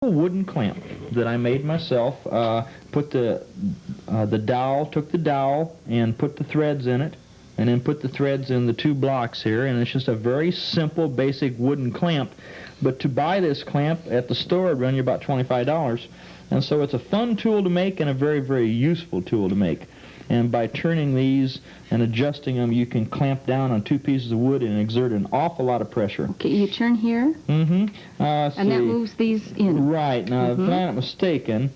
Wooden clamp that I made myself. Put the dowel, took the dowel and put the threads in it, and then put the threads in the two blocks here, and it's just a very simple, basic wooden clamp. But to buy this clamp at the store, it'd run you about $25. And so it's a fun tool to make and a very, very useful tool to make. And by turning these and adjusting them, you can clamp down on two pieces of wood and exert an awful lot of pressure. Okay, you turn here, and that moves these in. Right. Now, if I'm not mistaken,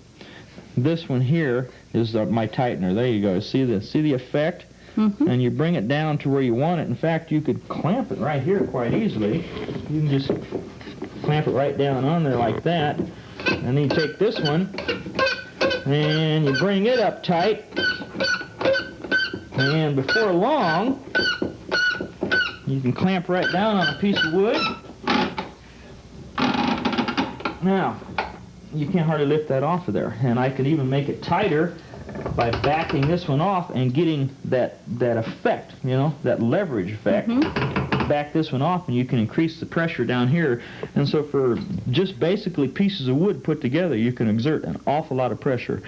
this one here is my tightener. There you go. See the effect? And you bring it down to where you want it. In fact, you could clamp it right here quite easily. You can just clamp it right down on there like that. And then you take this one, and you bring it up tight. And before long, you can clamp right down on a piece of wood. Now, you can't hardly lift that off of there. And I can even make it tighter by backing this one off and getting that effect, that leverage effect. Back this one off and you can increase the pressure down here. And so for just basically pieces of wood put together, you can exert an awful lot of pressure.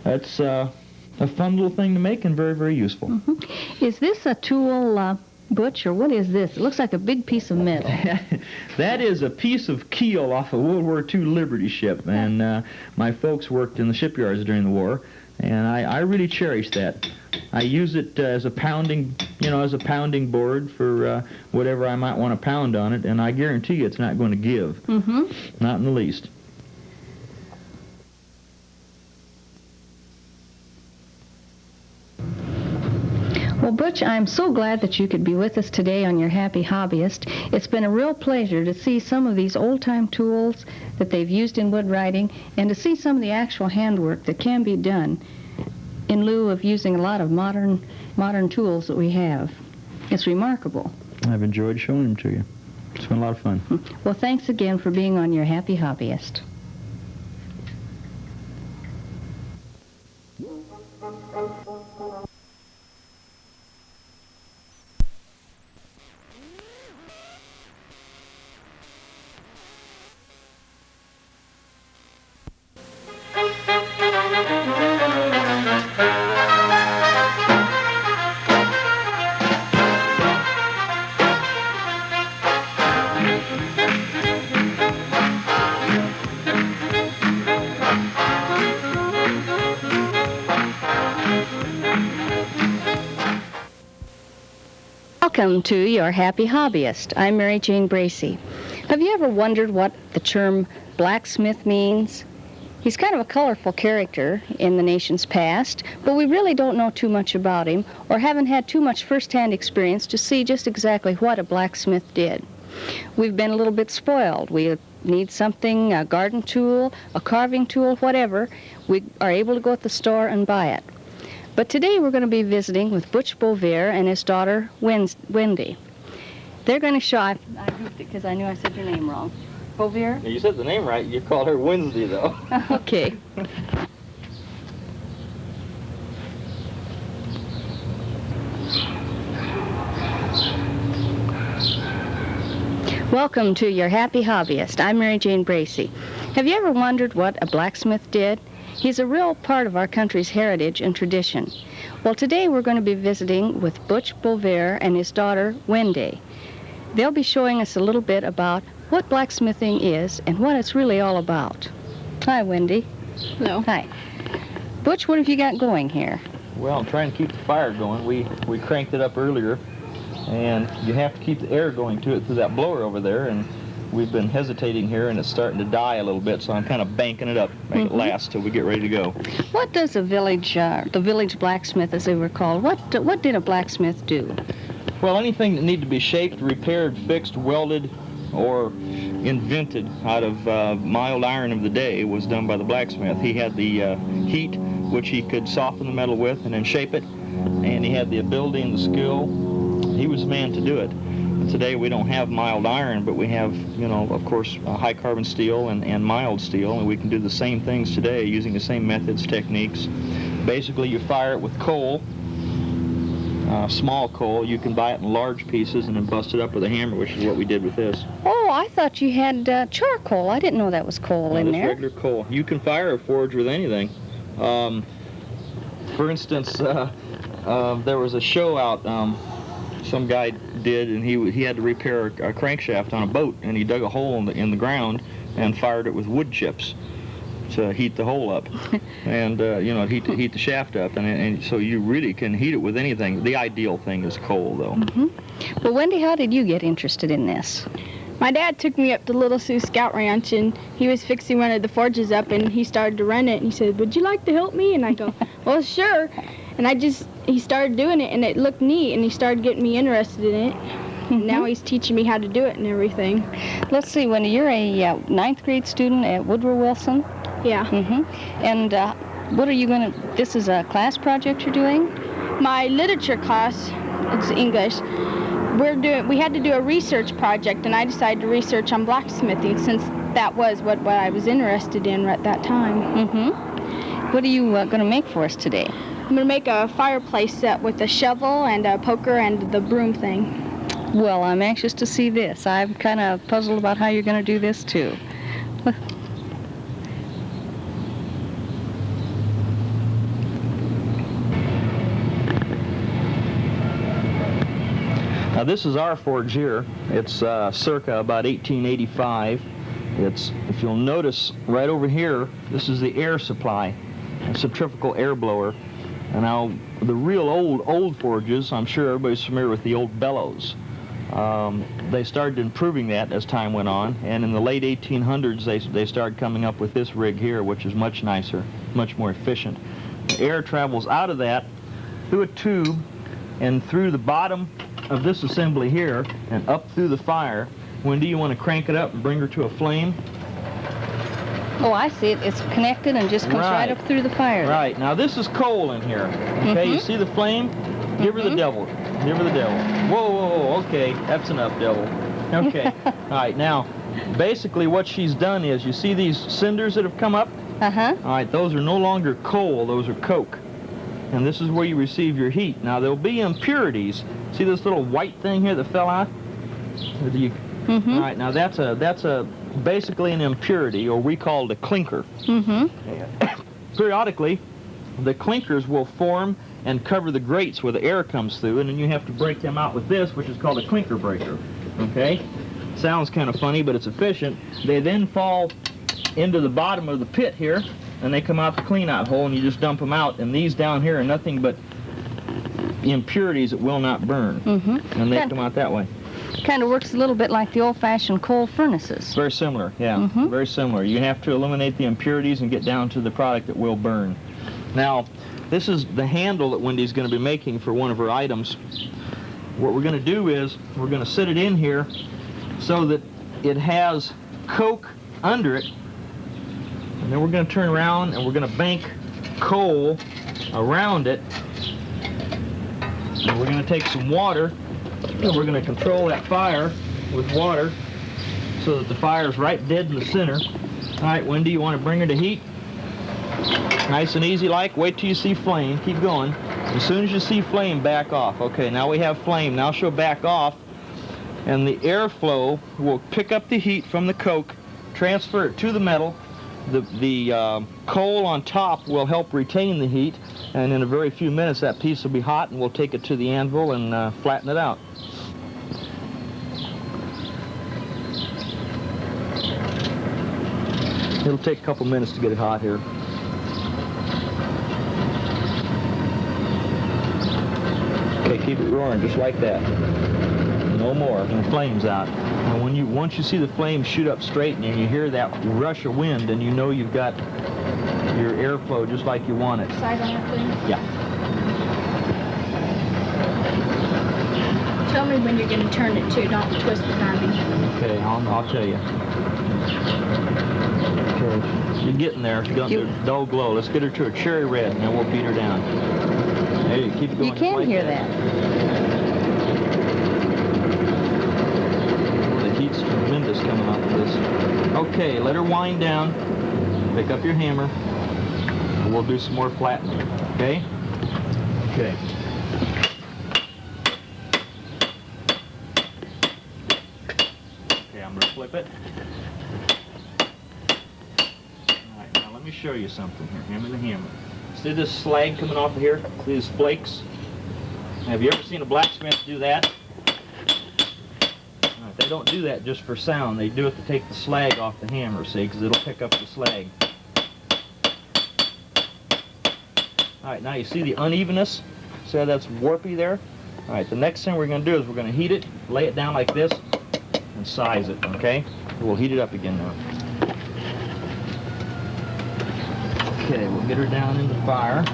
That's a fun little thing to make and very, very useful. Is this a tool, Butch, or what is this? It looks like a big piece of metal. That is a piece of keel off a World War II Liberty ship, and my folks worked in the shipyards during the war, and I really cherish that. I use it as a pounding, board for whatever I might want to pound on it, and I guarantee you it's not going to give. Not in the least. Well, Butch, I'm so glad that you could be with us today on Your Happy Hobbyist. It's been a real pleasure to see some of these old-time tools that they've used in wood writing and to see some of the actual handwork that can be done in lieu of using a lot of modern tools that we have. It's remarkable. I've enjoyed showing them to you. It's been a lot of fun. Well, thanks again for being on Your Happy Hobbyist. Welcome to Your Happy Hobbyist. I'm Mary Jane Bracey. Have you ever wondered what the term blacksmith means? He's kind of a colorful character in the nation's past, but we really don't know too much about him or haven't had too much first-hand experience to see just exactly what a blacksmith did. We've been a little bit spoiled. We need something, a garden tool, a carving tool, whatever. We are able to go at the store and buy it. But today we're going to be visiting with Butch Beauvaire and his daughter, Wendy. They're going to show... I goofed it because I knew I said your name wrong. Beauvaire? You said the name right. You called her Wednesday, though. Okay. Welcome to Your Happy Hobbyist. I'm Mary Jane Bracey. Have you ever wondered what a blacksmith did? He's a real part of our country's heritage and tradition. Well, today we're going to be visiting with Butch Beauvaire and his daughter, Wendy. They'll be showing us a little bit about what blacksmithing is and what it's really all about. Hi, Wendy. Hello. Hi. Butch, what have you got going here? Well, I'm trying to keep the fire going. We cranked it up earlier, and you have to keep the air going to it through that blower over there, and we've been hesitating here, and it's starting to die a little bit, so I'm kind of banking it up, make it last till we get ready to go. What does the village blacksmith, as they were called, what did a blacksmith do? Well, anything that needed to be shaped, repaired, fixed, welded, or invented out of mild iron of the day was done by the blacksmith. He had the heat, which he could soften the metal with and then shape it, and he had the ability and the skill. He was the man to do it. Today we don't have mild iron, but we have, of course, high carbon steel and mild steel, and we can do the same things today using the same methods, techniques. Basically, you fire it with coal, small coal. You can buy it in large pieces and then bust it up with a hammer, which is what we did with this. Oh, I thought you had charcoal. I didn't know that was coal in This there. regular coal. You can fire a forge with anything. For instance, there was a show out some guy did, and he had to repair a crankshaft on a boat, and he dug a hole in the ground and fired it with wood chips to heat the hole up, and heat the shaft up, and so you really can heat it with anything. The ideal thing is coal, though. Well, Wendy, how did you get interested in this? My dad took me up to Little Sioux Scout Ranch, and he was fixing one of the forges up, and he started to run it, and he said, "Would you like to help me?" And I go, "Well, sure." And he started doing it, and it looked neat, and he started getting me interested in it. And now he's teaching me how to do it and everything. Let's see, Wendy, you're a ninth grade student at Woodrow Wilson. Yeah. And what are you going to, this is a class project you're doing? My literature class, it's English. We had to do a research project, and I decided to research on blacksmithing since that was what I was interested in at that time. What are you going to make for us today? I'm going to make a fireplace set with a shovel and a poker and the broom thing. Well, I'm anxious to see this. I'm kind of puzzled about how you're going to do this, too. Now this is our forge here. It's circa about 1885. If you'll notice right over here, this is the air supply, a centrifugal air blower. And now the real old forges, I'm sure everybody's familiar with the old bellows. They started improving that as time went on, and in the late 1800s they started coming up with this rig here, which is much nicer, much more efficient. The air travels out of that through a tube and through the bottom of this assembly here and up through the fire. Wendy, you want to crank it up and bring her to a flame? Oh, I see it. It's connected and just comes right up through the fire. Right. Now this is coal in here. Okay, you see the flame? Give her the devil. Give her the devil. Whoa, whoa, whoa. Okay, that's enough, devil. Okay. All right, now, basically what she's done is, you see these cinders that have come up? All right, those are no longer coal, those are coke. And this is where you receive your heat. Now, there'll be impurities. See this little white thing here that fell out? All right, now that's basically an impurity, or we call it a clinker. Periodically, the clinkers will form and cover the grates where the air comes through, and then you have to break them out with this, which is called a clinker breaker. Okay? Sounds kind of funny, but it's efficient. They then fall into the bottom of the pit here, and they come out the clean-out hole, and you just dump them out. And these down here are nothing but impurities that will not burn, and they come out that way. Kind of works a little bit like the old-fashioned coal furnaces. Very similar, yeah, very similar. You have to eliminate the impurities and get down to the product that will burn. Now, this is the handle that Wendy's going to be making for one of her items. What we're going to do is we're going to sit it in here so that it has coke under it, and then we're going to turn around and we're going to bank coal around it, and we're going to take some water and we're going to control that fire with water so that the fire is right dead in the center. All right, Wendy, you want to bring her to heat? Nice and easy like. Wait till you see flame. Keep going. As soon as you see flame, back off. Okay, now we have flame. Now she'll back off, and the airflow will pick up the heat from the coke, transfer it to the metal. The coal on top will help retain the heat, and in a very few minutes that piece will be hot, and we'll take it to the anvil and flatten it out. It'll take a couple minutes to get it hot here. Okay, keep it roaring just like that. No more, and the flame's out. And once you see the flame shoot up straight and you hear that rush of wind, and you know you've got your airflow just like you want it. Side on that thing? Yeah. Tell me when you're going to turn it too. Don't twist it on me. Okay, I'll tell you. Okay, you're getting there. She's going to a dull glow. Let's get her to a cherry red, and then we'll beat her down. Hey, keep it going. You can hear that. The heat's tremendous coming off of this. Okay, let her wind down. Pick up your hammer. And we'll do some more flattening. Okay? Okay. Okay, I'm going to flip flip it. Alright, now let me show you something here. Hammer the hammer. See this slag coming off of here? See these flakes? Have you ever seen a blacksmith do that? Alright, they don't do that just for sound. They do it to take the slag off the hammer, see, because it'll pick up the slag. Alright, now you see the unevenness? See how that's warpy there? Alright, the next thing we're going to do is we're going to heat it, lay it down like this, and size it, okay? We'll heat it up again now. Okay, we'll get her down in the fire.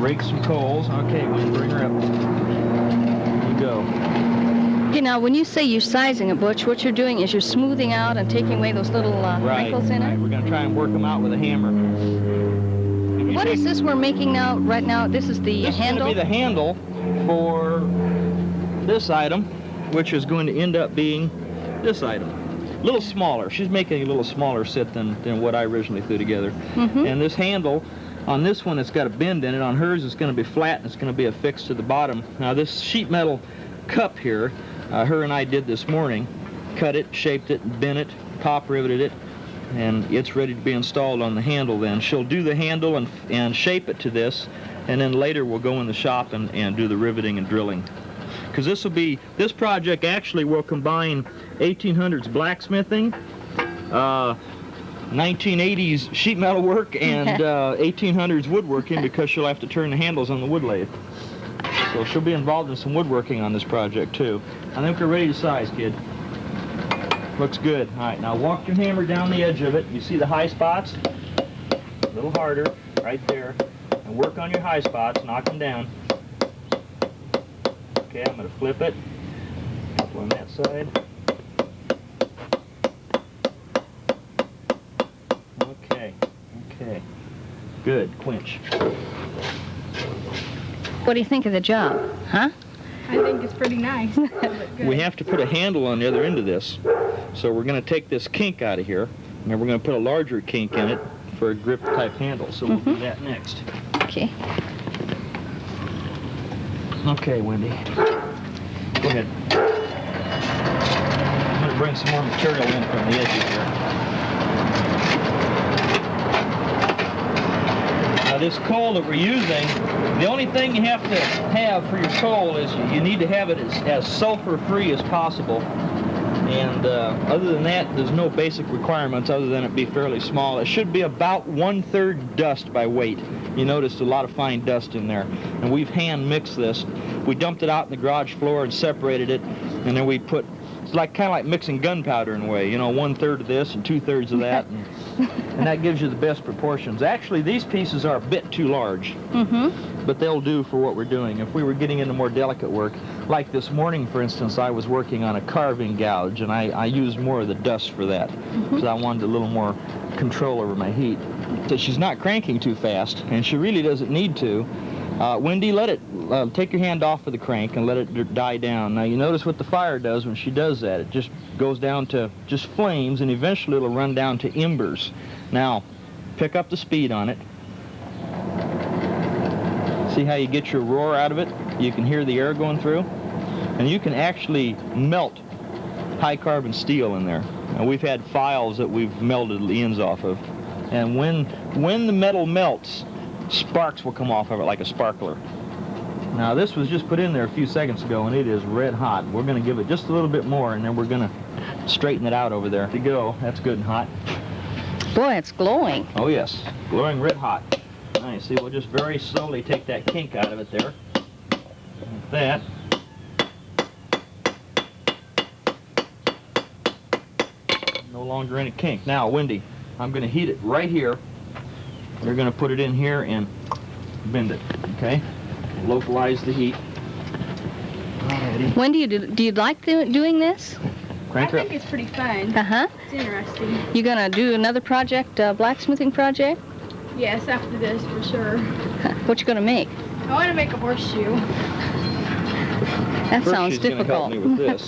Rake some coals. Okay, we'll bring her up. There you go. Okay, now when you say you're sizing it, Butch, what you're doing is you're smoothing out and taking away those little wrinkles in Right, it? we're going to try and work them out with a hammer. What is this we're making now, right now? This is the This handle? is going to be the handle for this item, which is going to end up being this item. A little smaller. She's making a little smaller set than what I originally threw together. Mm-hmm. And this handle, on this one it's got a bend in it. On hers it's going to be flat and it's going to be affixed to the bottom. Now this sheet metal cup here, her and I did this morning. Cut it, shaped it, bent it, top riveted it, and it's ready to be installed on the handle then. She'll do the handle and shape it to this, and then later we'll go in the shop and do the riveting and drilling. Because this project actually will combine 1800s blacksmithing, 1980s sheet metal work, and 1800s woodworking, because she'll have to turn the handles on the wood lathe. So she'll be involved in some woodworking on this project too. I think we're ready to size, kid. Looks good. All right, now walk your hammer down the edge of it. You see the high spots? A little harder, right there. And work on your high spots, knock them down. Okay, I'm going to flip it. Couple on that side. Okay, okay. Good, quench. What do you think of the job, huh? I think it's pretty nice. We have to put a handle on the other end of this. So we're going to take this kink out of here, and then we're going to put a larger kink in it for a grip type handle. So we'll do that next. Okay. Okay, Wendy. Go ahead. I'm going to bring some more material in from the edges here. Now this coal that we're using, the only thing you have to have for your coal is you need to have it as sulfur-free as possible. And other than that, there's no basic requirements other than it be fairly small. It should be about 1/3 dust by weight. You noticed a lot of fine dust in there. And we've hand mixed this. We dumped it out in the garage floor and separated it, and then we put, it's like kind of like mixing gunpowder in a way, you know, 1/3 of this and 2/3 of that, and that gives you the best proportions. Actually, these pieces are a bit too large, but they'll do for what we're doing. If we were getting into more delicate work, like this morning, for instance, I was working on a carving gouge, and I used more of the dust for that, because I wanted a little more control over my heat. So she's not cranking too fast, and she really doesn't need to. Wendy, let it, take your hand off of the crank and let it die down. Now you notice what the fire does when she does that. It just goes down to just flames, and eventually it'll run down to embers. Now, pick up the speed on it. See how you get your roar out of it? You can hear the air going through. And you can actually melt high carbon steel in there. And we've had files that we've melted the ends off of. And when the metal melts, sparks will come off of it like a sparkler. Now this was just put in there a few seconds ago, and it is red hot. We're going to give it just a little bit more, and then we're going to straighten it out over there. To go, that's good and hot. Boy, it's glowing. Oh yes, glowing red hot. Nice. See, we'll just very slowly take that kink out of it there. Like that. No longer any kink. Now, Wendy, I'm going to heat it right here. You're going to put it in here and bend it, okay? Localize the heat. Alrighty. When do you like doing this? Crank I her up. think it's pretty fun. Uh-huh. It's interesting. You gonna do another project, blacksmithing project? Yes, after this, for sure. What you gonna make? I want to make a horseshoe. That First, sounds she's going to help difficult. me with this.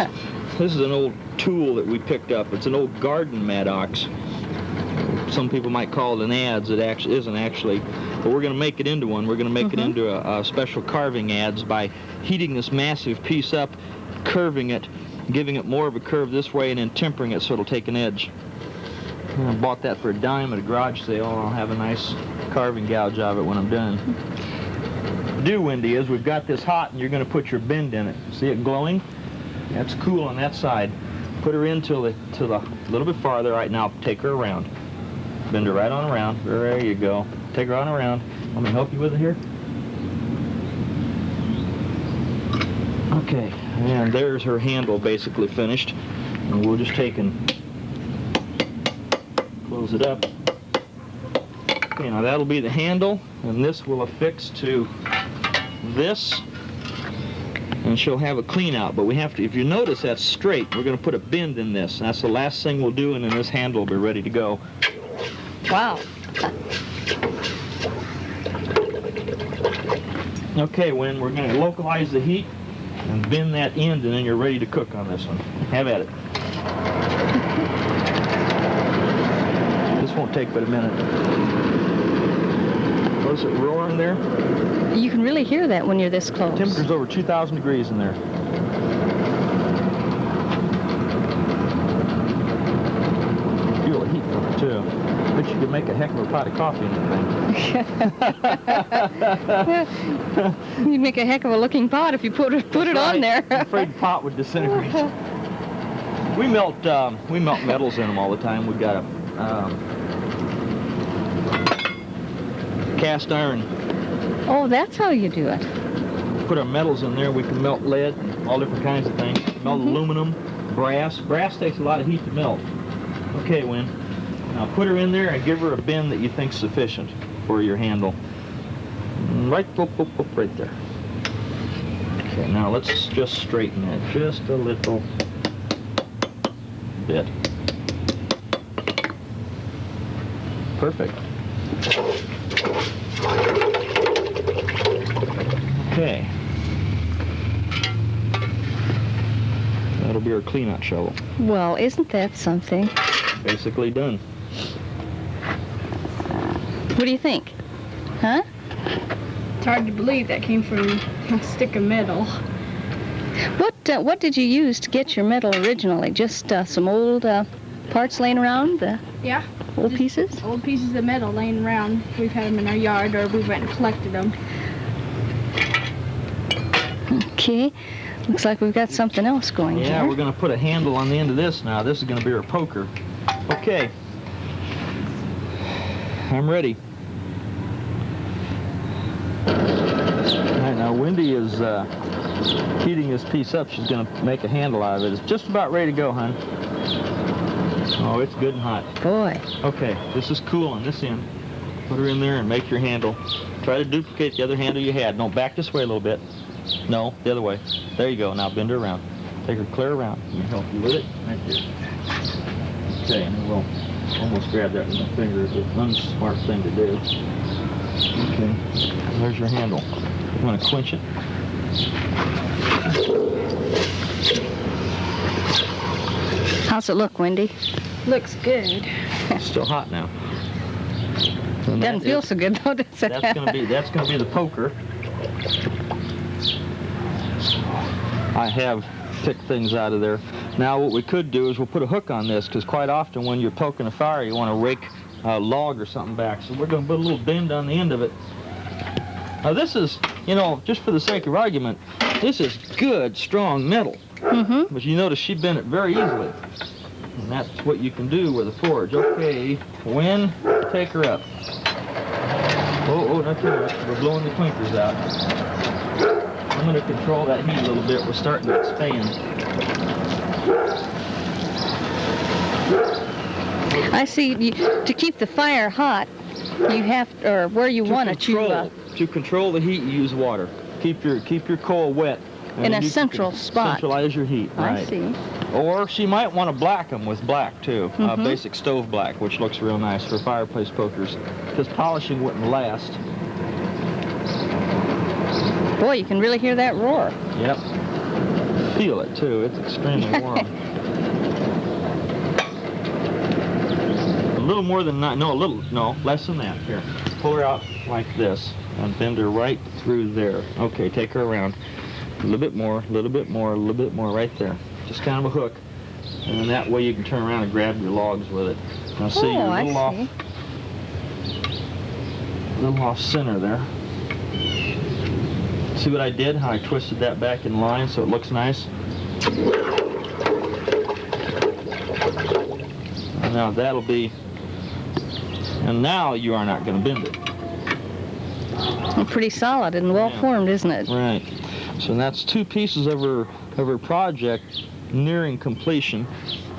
This is an old tool that we picked up. It's an old garden maddox. Some people might call it an adze. It actually isn't actually, but we're going to make it into one. We're going to make it into a special carving adze by heating this massive piece up, curving it, giving it more of a curve this way and then tempering it so it'll take an edge. I bought that for $10 at a garage sale, and I'll have a nice carving gouge of it when I'm done. Do, Wendy, is we've got this hot and you're going to put your bend in it. See it glowing? That's cool on that side. Put her in to the little bit farther. Right now, take her around. Bend her right on around. There you go. Take her on around. Let me help you with it here. Okay, and there's her handle basically finished. And we'll just take and close it up. Okay, now that'll be the handle, and this will affix to this, and she'll have a clean out. But we have to, if you notice that's straight, we're going to put a bend in this. That's the last thing we'll do, and then this handle will be ready to go. Wow. Okay, Win, we're going to localize the heat and bend that end, and then you're ready to cook on this one. Have at it. This won't take but a minute. Was it roaring there? You can really hear that when you're this close. Temperature's over 2,000 degrees in there. Feel the heat from it, too. Bet you could make a heck of a pot of coffee in that thing. You'd make a heck of a looking pot if you put it on there. I'm afraid the pot would disintegrate. We melt metals in them all the time. We've got a cast iron. Oh, that's how you do it. Put our metals in there. We can melt lead and all different kinds of things. Melt aluminum, brass. Brass takes a lot of heat to melt. Okay, Win. Now put her in there and give her a bend that you think's sufficient for your handle. Right there. Okay, now let's just straighten that just a little bit. Perfect. Okay. That'll be our clean-out shovel. Well, isn't that something? Basically done. What do you think? Huh? It's hard to believe that came from a stick of metal. What did you use to get your metal originally? Just some old parts laying around? Yeah. Old Just pieces? Old pieces of metal laying around. We've had them in our yard, or we went and collected them. Okay. Looks like we've got something else going Yeah, here. we're going to put a handle on the end of this now. This is going to be our poker. Okay. I'm ready. All right, now Wendy is heating this piece up. She's going to make a handle out of it. It's just about ready to go, hon. Oh, it's good and hot. Boy. Okay, this is cool on this end. Put her in there and make your handle. Try to duplicate the other handle you had. No, back this way a little bit. No, the other way. There you go. Now bend her around. Take her clear around. Let me help you with it. Right there. Okay, and then we'll almost grab that with my finger. It's an unsmart thing to do. Okay, there's your handle. You want to quench it? How's it look, Wendy? Looks good. It's still hot now. And Doesn't that feel is- so good though, does it? That's gonna be the poker. I have picked things out of there. Now what we could do is we'll put a hook on this, because quite often when you're poking a fire you want to rake a log or something back. So we're going to put a little bend on the end of it. Now this is, just for the sake of argument, this is good, strong metal. Mm-hmm. But you notice she bent it very easily. And that's what you can do with a forge. Okay, Win, take her up. Oh, not too much. We're blowing the clinkers out. I'm going to control that heat a little bit. We're starting to expand. I see. To keep the fire hot, you have, or where you want it, To control the heat, you use water. Keep your coal wet. in a central spot. Centralize your heat. Right. I see. Or she might want to black them with black too. Basic stove black, which looks real nice for fireplace pokers, because polishing wouldn't last. Boy, you can really hear that roar. Yep. Feel it too. It's extremely warm. A little more than that. No, less than that. Here, pull her out like this and bend her right through there. Okay, take her around. A little bit more, a little bit more, a little bit more, right there. just kind of a hook, and that way you can turn around and grab your logs with it. Now see, you're a I little off center there. See what I did? How I twisted that back in line so it looks nice? And now that'll be, and now you are not going to bend it. Pretty solid and well formed, isn't it? Right. So that's two pieces of her project nearing completion,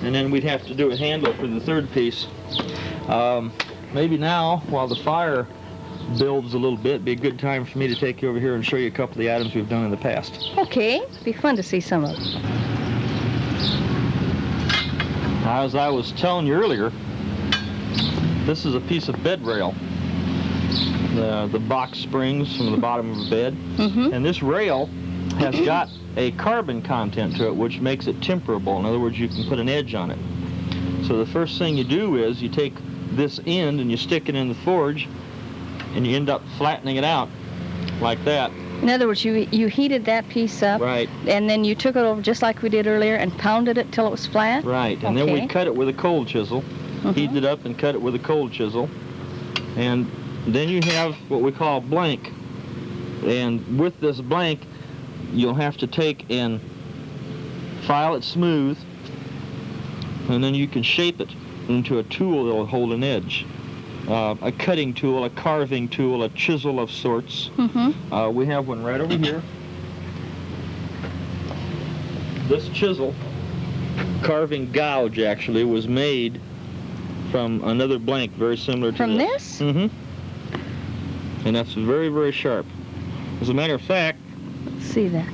and then we'd have to do a handle for the third piece. Maybe now, while the fire builds a little bit, be a good time for me to take you over here and show you a couple of the items we've done in the past. Okay, it'd be fun to see some of them. Now, as I was telling you earlier, this is a piece of bed rail. The box springs from the bottom of the bed, and this rail has got a carbon content to it, which makes it temperable. In other words, you can put an edge on it. So the first thing you do is you take this end and you stick it in the forge, and you end up flattening it out like that. In other words, you heated that piece up, Right. and then you took it over just like we did earlier and pounded it till it was flat? Right, and then we Okay. cut it with a cold chisel, heated it up and cut it with a cold chisel, and then you have what we call blank. And with this blank, you'll have to take and file it smooth, and then you can shape it into a tool that will hold an edge. A cutting tool, a carving tool, a chisel of sorts. We have one right over here. This chisel, carving gouge actually, was made from another blank very similar to From this. this? And that's very, very sharp. As a matter of fact, Let's see that.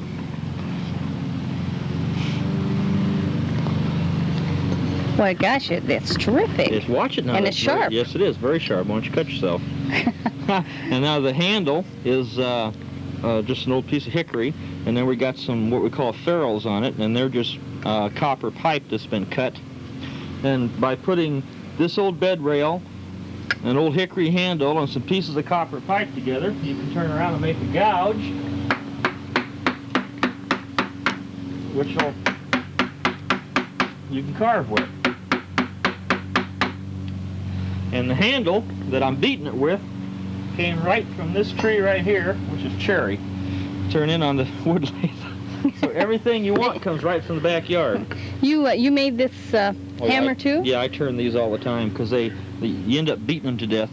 Boy, gosh, it's terrific. watch it now. And That's it's very- sharp. Yes, it is. Very sharp. Why don't you cut yourself? And now the handle is just an old piece of hickory, and then we got some what we call ferrules on it, and they're just copper pipe that's been cut. And by putting this old bed rail, an old hickory handle, and some pieces of copper pipe together, you can turn around and make a gouge, which you can carve with. And the handle that I'm beating it with came right from this tree right here, which is cherry. Turn in on the wood lathe. So everything you want comes right from the backyard. You made this hammer I- too? Yeah, I turn these all the time because you end up beating them to death.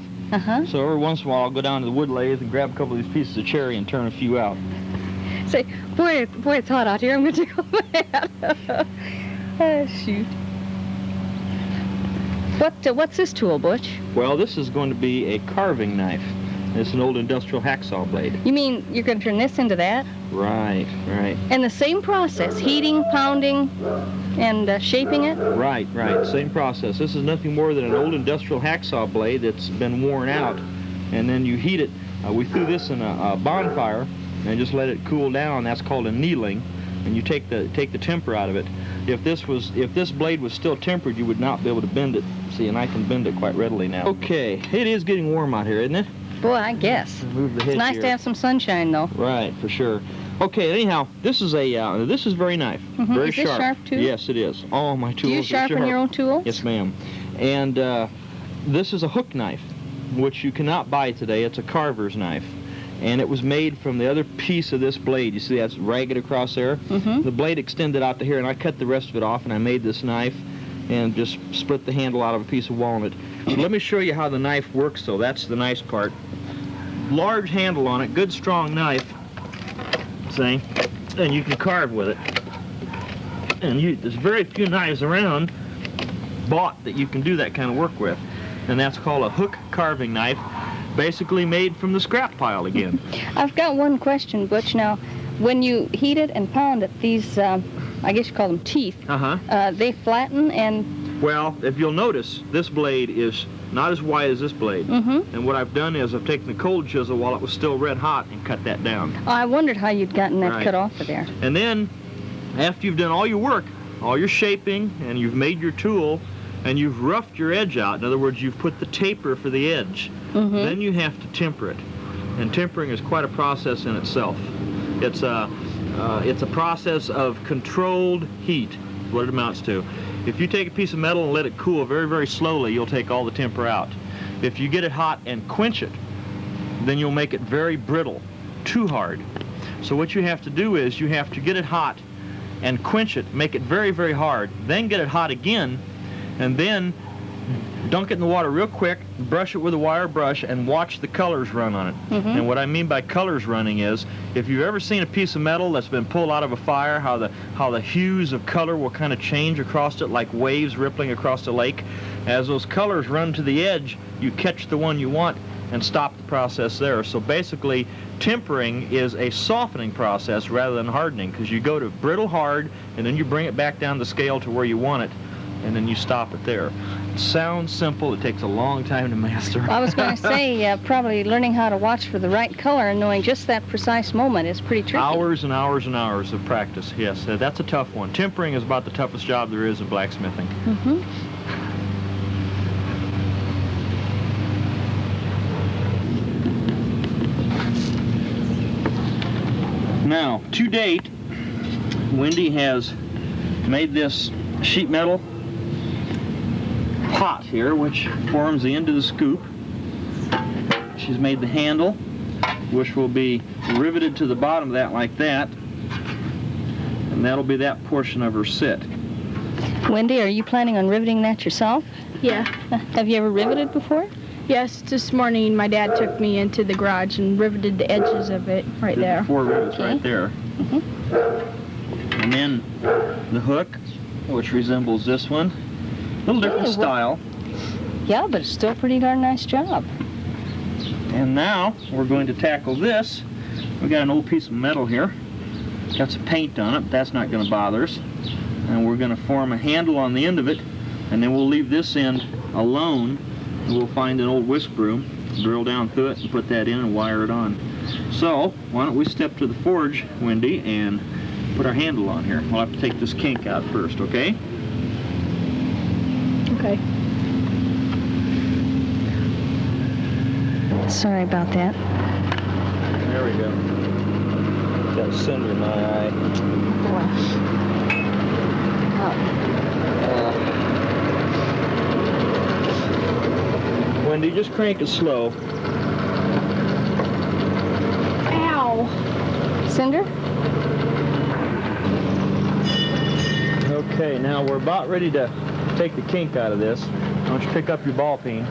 So every once in a while I'll go down to the wood lathe and grab a couple of these pieces of cherry and turn a few out. Say, boy, it's hot out here. I'm going to go mad. Oh, shoot. What's this tool, Butch? Well, this is going to be a carving knife. It's an old industrial hacksaw blade. You mean you're going to turn this into that? Right, right. And the same process, heating, pounding, and shaping it? Right, right. Same process. This is nothing more than an old industrial hacksaw blade that's been worn out, and then you heat it. We threw this in a bonfire and just let it cool down. That's called annealing, and you take the temper out of it. If this blade was still tempered, you would not be able to bend it. See, and I can bend it quite readily now. Okay, it is getting warm out here, isn't it? Boy, I guess. Move the It's head nice here. to have some sunshine, though. Right, for sure. Okay, anyhow, this is a very knife, very Is this sharp. sharp, too? Yes, it is. All my tools Do you are sharpen sharp. your own tools? Yes, ma'am. And this is a hook knife, which you cannot buy today. It's a carver's knife. And it was made from the other piece of this blade. You see that's ragged across there? The blade extended out to here, and I cut the rest of it off, and I made this knife and just split the handle out of a piece of walnut. So let me show you how the knife works, though. That's the nice part. Large handle on it, good strong knife, see? And you can carve with it. And there's very few knives around bought that you can do that kind of work with. And that's called a hook carving knife, basically made from the scrap pile again. I've got one question, Butch. Now, when you heat it and pound it, these, I guess you call them teeth, they flatten and... Well, if you'll notice, this blade is not as wide as this blade. And what I've done is I've taken the cold chisel while it was still red hot and cut that down. I wondered how you'd gotten that Right. cut off of there. And then, after you've done all your work, all your shaping, and you've made your tool, and you've roughed your edge out, in other words, you've put the taper for the edge, then you have to temper it. And tempering is quite a process in itself. It's a process of controlled heat. is what it amounts to. If you take a piece of metal and let it cool very, very slowly, you'll take all the temper out. If you get it hot and quench it, then you'll make it very brittle, too hard. So what you have to do is you have to get it hot and quench it, make it very, very hard, then get it hot again, and then dunk it in the water real quick, brush it with a wire brush, and watch the colors run on it. And what I mean by colors running is, if you've ever seen a piece of metal that's been pulled out of a fire, how the hues of color will kind of change across it like waves rippling across a lake. As those colors run to the edge, you catch the one you want and stop the process there. So basically, tempering is a softening process rather than hardening, because you go to brittle hard, and then you bring it back down the scale to where you want it, and then you stop it there. It sounds simple. It takes a long time to master. I was going to say, probably learning how to watch for the right color and knowing just that precise moment is pretty tricky. Hours and hours and hours of practice, yes. That's a tough one. Tempering is about the toughest job there is in blacksmithing. Now, to date, Wendy has made this sheet metal pot here, which forms the end of the scoop. She's made the handle, which will be riveted to the bottom of that like that, and that'll be that portion of her sit. Wendy, are you planning on riveting that yourself? Yeah. Have you ever riveted before? Yes, this morning my dad took me into the garage and riveted the edges of it right there. 4 rivets right there. And then the hook, which resembles this one. A little different style. Yeah, but it's still a pretty darn nice job. And now we're going to tackle this. We've got an old piece of metal here. Got some paint on it, but that's not going to bother us. And we're going to form a handle on the end of it, and then we'll leave this end alone, and we'll find an old whisk broom, drill down through it, and put that in and wire it on. So, why don't we step to the forge, Wendy, and put our handle on here. We'll have to take this kink out first, okay? Okay. Sorry about that. There we go. Got a cinder in my eye. Wendy, just crank it slow. Ow. Cinder? Okay, now we're about ready to take the kink out of this. Why don't you pick up your ball peen?